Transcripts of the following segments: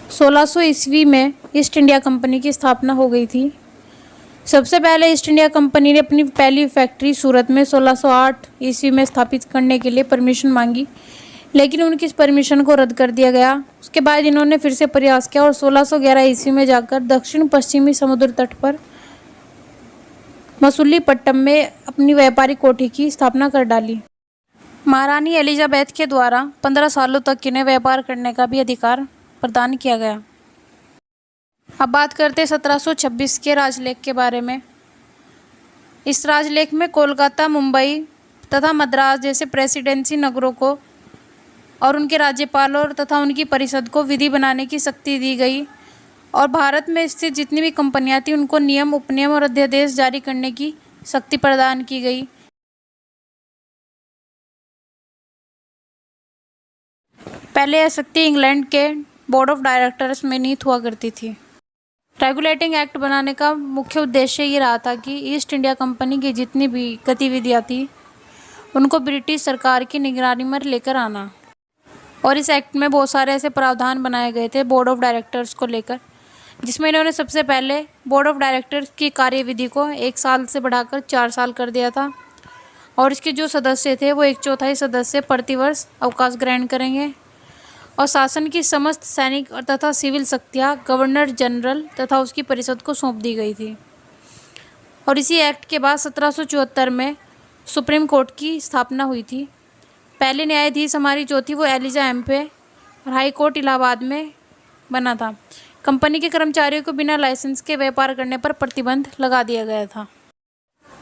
1600 ईस्वी में east India company की स्थापना हो गई थी। सबसे पहले ईस्ट इंडिया कंपनी ने अपनी पहली फैक्ट्री सूरत में 1608 ईस्वी में स्थापित करने के लिए परमिशन मांगी, लेकिन उनकी इस परमिशन को रद्द कर दिया गया। उसके बाद इन्होंने फिर से प्रयास किया और 1611 ईस्वी में जाकर दक्षिण पश्चिमी समुद्र तट पर मसूलीपट्टम में अपनी व्यापारिक कोठी की स्थापना कर डाली। महारानी एलिजाबेथ के द्वारा 15 सालों तक इन्हें व्यापार करने का भी अधिकार प्रदान किया गया। अब बात करते हैं 1726 के राजलेख के बारे में। इस राजलेख में कोलकाता, मुंबई तथा मद्रास जैसे प्रेसिडेंसी नगरों को और उनके राज्यपालों तथा उनकी परिषद को विधि बनाने की शक्ति दी गई और भारत में स्थित जितनी भी कंपनियां थीं उनको नियम, उपनियम और अध्यादेश जारी करने की शक्ति प्रदान की गई। पहले यह शक्ति इंग्लैंड के बोर्ड ऑफ डायरेक्टर्स में निहित हुआ करती थी। रेगुलेटिंग एक्ट बनाने का मुख्य उद्देश्य ये रहा था कि ईस्ट इंडिया कंपनी की जितनी भी गतिविधियाँ थी उनको ब्रिटिश सरकार की निगरानी में लेकर आना। और इस एक्ट में बहुत सारे ऐसे प्रावधान बनाए गए थे बोर्ड ऑफ डायरेक्टर्स को लेकर, जिसमें इन्होंने सबसे पहले बोर्ड ऑफ डायरेक्टर्स की कार्यविधि को 1 साल से बढ़ाकर 4 साल कर दिया था और इसके जो सदस्य थे वो 1/4 सदस्य प्रतिवर्ष अवकाश ग्रहण करेंगे और शासन की समस्त सैनिक और तथा सिविल शक्तियाँ गवर्नर जनरल तथा उसकी परिषद को सौंप दी गई थी। और इसी एक्ट के बाद 1774 में सुप्रीम कोर्ट की स्थापना हुई थी। पहले न्यायाधीश हमारी जो थी वो एलिजा एम्पे और हाई कोर्ट इलाहाबाद में बना था। कंपनी के कर्मचारियों को बिना लाइसेंस के व्यापार करने पर प्रतिबंध लगा दिया गया था।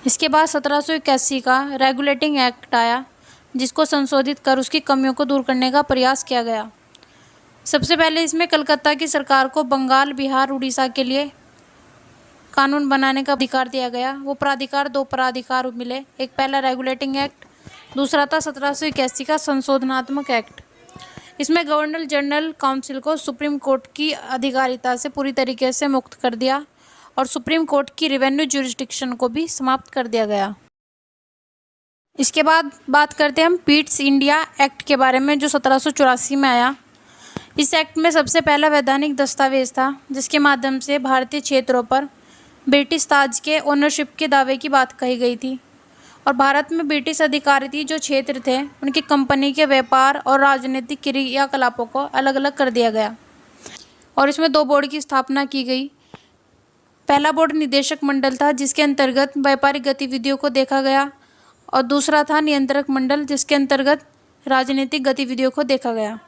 इसके बाद 1781 का रेगुलेटिंग एक्ट आया, जिसको संशोधित कर उसकी कमियों को दूर करने का प्रयास किया गया। सबसे पहले इसमें कलकत्ता की सरकार को बंगाल, बिहार, उड़ीसा के लिए कानून बनाने का अधिकार दिया गया। वो प्राधिकार 2 प्राधिकार मिले, एक पहला रेगुलेटिंग एक्ट, दूसरा था 1781 का संशोधनात्मक एक्ट। इसमें गवर्नर जनरल काउंसिल को सुप्रीम कोर्ट की अधिकारिता से पूरी तरीके से मुक्त कर दिया और सुप्रीम कोर्ट की रेवेन्यू ज्यूरिसडिक्शन को भी समाप्त कर दिया गया। इसके बाद बात करते हैं हम पीट्स इंडिया एक्ट के बारे में, जो 1784 में आया। इस एक्ट में सबसे पहला वैधानिक दस्तावेज था जिसके माध्यम से भारतीय क्षेत्रों पर ब्रिटिश ताज के ओनरशिप के दावे की बात कही गई थी और भारत में ब्रिटिश अधिकारी जो क्षेत्र थे उनकी कंपनी के व्यापार और राजनीतिक क्रियाकलापों को अलग अलग कर दिया गया और इसमें 2 बोर्ड की स्थापना की गई। पहला बोर्ड निदेशक मंडल था जिसके अंतर्गत व्यापारिक गतिविधियों को देखा गया और दूसरा था नियंत्रक मंडल जिसके अंतर्गत राजनीतिक गतिविधियों को देखा गया।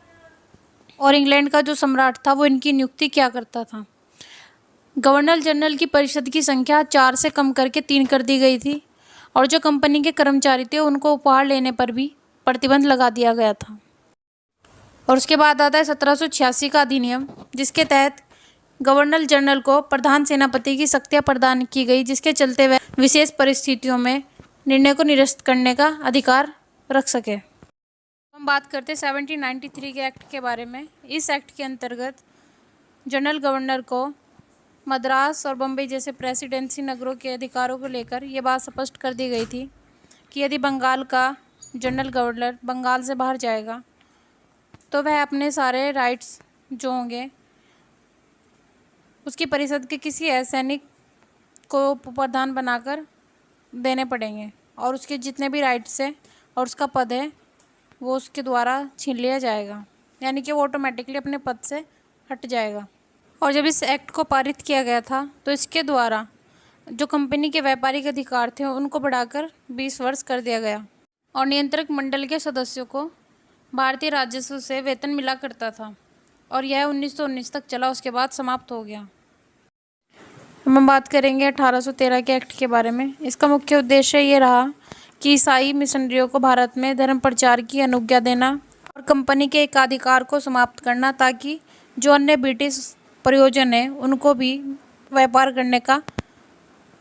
और इंग्लैंड का जो सम्राट था वो इनकी नियुक्ति क्या करता था। गवर्नर जनरल की परिषद की संख्या 4 से कम करके 3 कर दी गई थी और जो कंपनी के कर्मचारी थे उनको उपहार लेने पर भी प्रतिबंध लगा दिया गया था। और उसके बाद आता है 1786 का अधिनियम, जिसके तहत गवर्नर जनरल को प्रधान सेनापति की शक्तियाँ प्रदान की गई, जिसके चलते वह विशेष परिस्थितियों में निर्णय को निरस्त करने का अधिकार रख सके। हम बात करते हैं 1793 के एक्ट के बारे में। इस एक्ट के अंतर्गत जनरल गवर्नर को मद्रास और बम्बई जैसे प्रेसिडेंसी नगरों के अधिकारों को लेकर यह बात स्पष्ट कर दी गई थी कि यदि बंगाल का जनरल गवर्नर बंगाल से बाहर जाएगा तो वह अपने सारे राइट्स जो होंगे उसकी परिषद के किसी ऐसे सैनिक को प्रधान बनाकर देने पड़ेंगे और उसके जितने भी राइट्स हैं और उसका पद है वो उसके द्वारा छीन लिया जाएगा, यानी कि वो ऑटोमेटिकली अपने पद से हट जाएगा। और जब इस एक्ट को पारित किया गया था तो इसके द्वारा जो कंपनी के व्यापारिक अधिकार थे उनको बढ़ाकर 20 वर्ष कर दिया गया और नियंत्रक मंडल के सदस्यों को भारतीय राजस्व से वेतन मिला करता था और यह 1919 तक चला, उसके बाद समाप्त हो गया। हम बात करेंगे 1813 के एक्ट के बारे में। इसका मुख्य उद्देश्य ये रहा कि ईसाई मिशनरियों को भारत में धर्म प्रचार की अनुज्ञा देना और कंपनी के एकाधिकार को समाप्त करना, ताकि जो अन्य ब्रिटिश प्रयोजन है उनको भी व्यापार करने का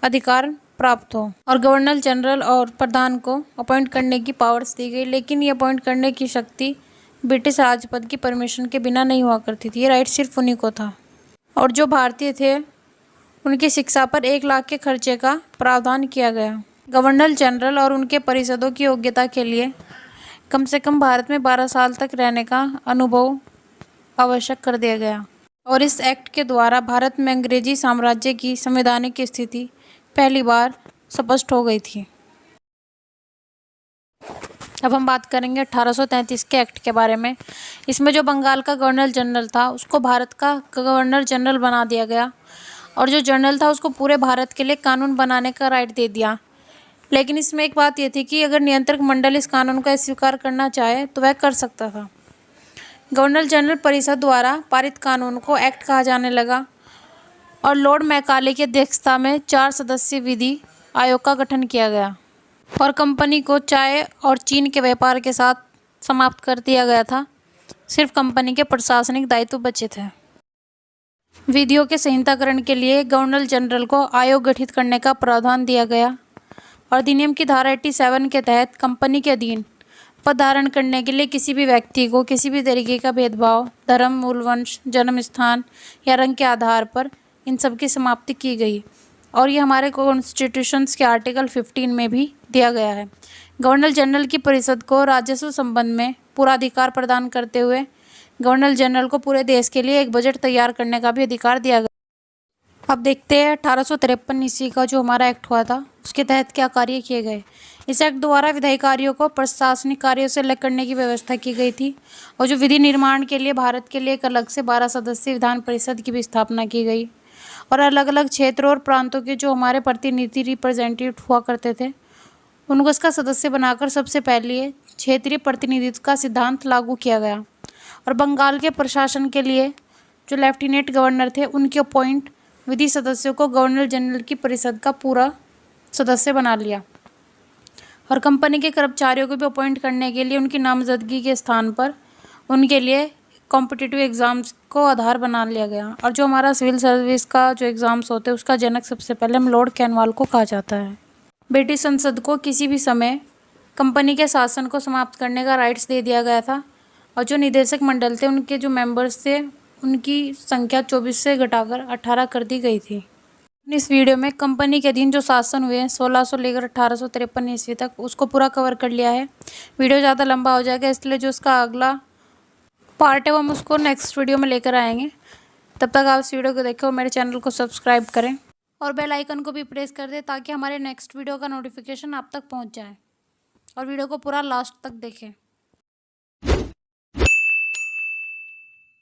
अधिकार प्राप्त हो। और गवर्नर जनरल और प्रधान को अपॉइंट करने की पावर्स दी गई, लेकिन ये अपॉइंट करने की शक्ति ब्रिटिश राजपद की परमिशन के बिना नहीं हुआ करती थी। ये राइट सिर्फ उन्हीं को था। और जो भारतीय थे उनकी शिक्षा पर 1 लाख के खर्चे का प्रावधान किया गया। गवर्नर जनरल और उनके परिषदों की योग्यता के लिए कम से कम भारत में 12 साल तक रहने का अनुभव आवश्यक कर दिया गया। और इस एक्ट के द्वारा भारत में अंग्रेजी साम्राज्य की संवैधानिक स्थिति पहली बार स्पष्ट हो गई थी। अब हम बात करेंगे 1833 के एक्ट के बारे में। इसमें जो बंगाल का गवर्नर जनरल था उसको भारत का गवर्नर जनरल बना दिया गया और जो जनरल था उसको पूरे भारत के लिए कानून बनाने का राइट दे दिया। लेकिन इसमें एक बात ये थी कि अगर नियंत्रक मंडल इस कानून को अस्वीकार करना चाहे तो वह कर सकता था। गवर्नर जनरल परिषद द्वारा पारित कानून को एक्ट कहा जाने लगा और लॉर्ड मैकाले की अध्यक्षता में 4 सदस्यीय विधि आयोग का गठन किया गया और कंपनी को चाय और चीन के व्यापार के साथ समाप्त कर दिया गया था। सिर्फ कंपनी के प्रशासनिक दायित्व बचे थे। विधियों के संहिताकरण के लिए गवर्नर जनरल को आयोग गठित करने का प्रावधान दिया गया और अधिनियम की धारा 87 के तहत कंपनी के अधीन पद धारण करने के लिए किसी भी व्यक्ति को किसी भी तरीके का भेदभाव धर्म, मूल वंश, जन्म स्थान या रंग के आधार पर इन सब की समाप्ति की गई और ये हमारे कॉन्स्टिट्यूशंस के आर्टिकल 15 में भी दिया गया है। गवर्नर जनरल की परिषद को राजस्व संबंध में पूरा अधिकार प्रदान करते हुए गवर्नर जनरल को पूरे देश के लिए एक बजट तैयार करने का भी अधिकार दिया गया। अब देखते हैं 1853 ईस्वी का जो हमारा एक्ट हुआ था उसके तहत क्या कार्य किए गए। इस एक्ट द्वारा विधायी कार्यों को प्रशासनिक कार्यों से अलग करने की व्यवस्था की गई थी और जो विधि निर्माण के लिए भारत के लिए एक अलग से 12 सदस्यीय विधान परिषद की भी स्थापना की गई और अलग अलग क्षेत्रों और प्रांतों के जो हमारे प्रतिनिधि रिप्रेजेंटेटिव हुआ करते थे उनको इसका सदस्य बनाकर सबसे पहले क्षेत्रीय प्रतिनिधित्व का सिद्धांत लागू किया गया और बंगाल के प्रशासन के लिए जो लेफ्टिनेंट गवर्नर थे उनके अपॉइंट विधि सदस्यों को गवर्नर जनरल की परिषद का पूरा सदस्य बना लिया और कंपनी के कर्मचारियों को भी अपॉइंट करने के लिए उनकी नामजदगी के स्थान पर उनके लिए कॉम्पिटिटिव एग्ज़ाम्स को आधार बना लिया गया। और जो हमारा सिविल सर्विस का जो एग्ज़ाम्स होते हैं उसका जनक सबसे पहले हम लॉर्ड कैनवाल को कहा जाता है। ब्रिटिश संसद को किसी भी समय कंपनी के शासन को समाप्त करने का राइट्स दे दिया गया था और जो निदेशक मंडल थे उनके जो मेंबर्स थे उनकी संख्या 24 से घटाकर 18 कर दी गई थी। इस वीडियो में कंपनी के अधीन जो शासन हुए 1600 लेकर 1853 ईस्वी तक उसको पूरा कवर कर लिया है। वीडियो ज़्यादा लंबा हो जाएगा इसलिए जो उसका अगला पार्ट है वो हम उसको नेक्स्ट वीडियो में लेकर आएंगे। तब तक आप इस वीडियो को देखें और मेरे चैनल को सब्सक्राइब करें और बेल आइकन को भी प्रेस कर दें ताकि हमारे नेक्स्ट वीडियो का नोटिफिकेशन आप तक पहुंच जाए और वीडियो को पूरा लास्ट तक देखें।